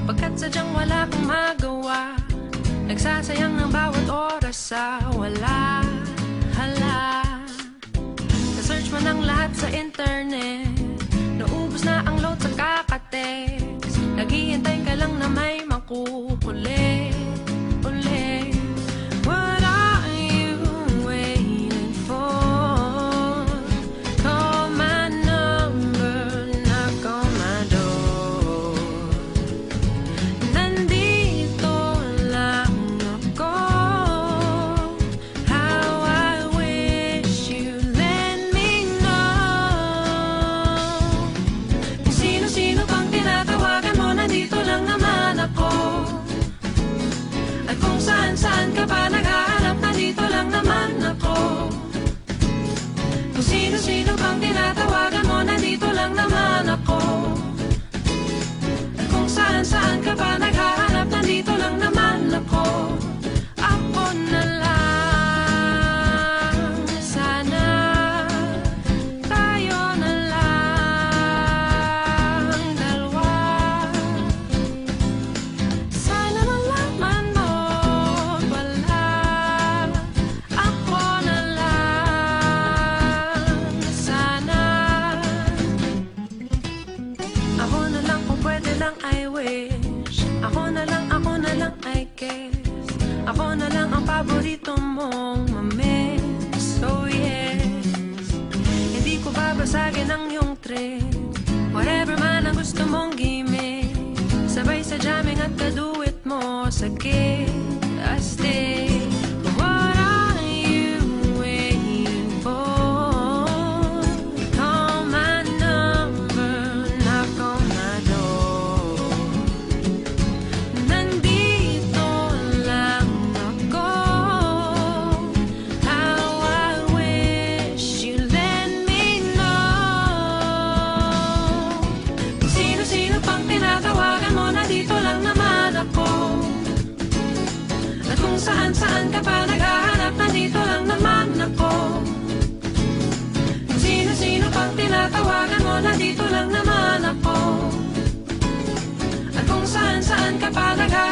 Pagkat sadyang wala kang magawa, nagsasayang ng bawat oras sa wala. Hala, na-search mo ng lahat sa internet, naubos na ang load sa kakatext, naghihintay ka lang na may makukulit ulit. What are you waiting for? Call my number, knock on my door. Nandito lang ako. How I wish you let me know. Kung sino-sino pang tinatawagan mo, nandito lang naman ako. At kung saan-saan ka pa naghahanap, nandito lang naman ako. Kung sino-sino pang tinatawagan mo, nandito lang naman ako. At kung saan-saan ka pa naghahanap, nandito lang naman ako. Ako na lang, sana tayo na lang dalawa. Sana malaman mo pala, ako na lang, sana. Ako na lang kung pwede lang, I wish. Ako na lang I guess. Ako na lang ang paborito mong mamiss. Oh yes, hindi ko babasagin ang iyong trip. Whatever man ang gusto mong gimmick, sabay sa jamming at kaduit mo sa gig. Astig. What are you waiting for? Call my number, knock on my door. Nandito lang ako. How I wish you let me know. Kung sino-sino pang tinatawagan mo, nandito lang naman ako. At kung saan-saan ka pa naghahanap, nandito lang naman ako. Kung sino-sino pang tinatawagan mo, nandito lang naman ako. At kung saan-saan ka pa naghahanap,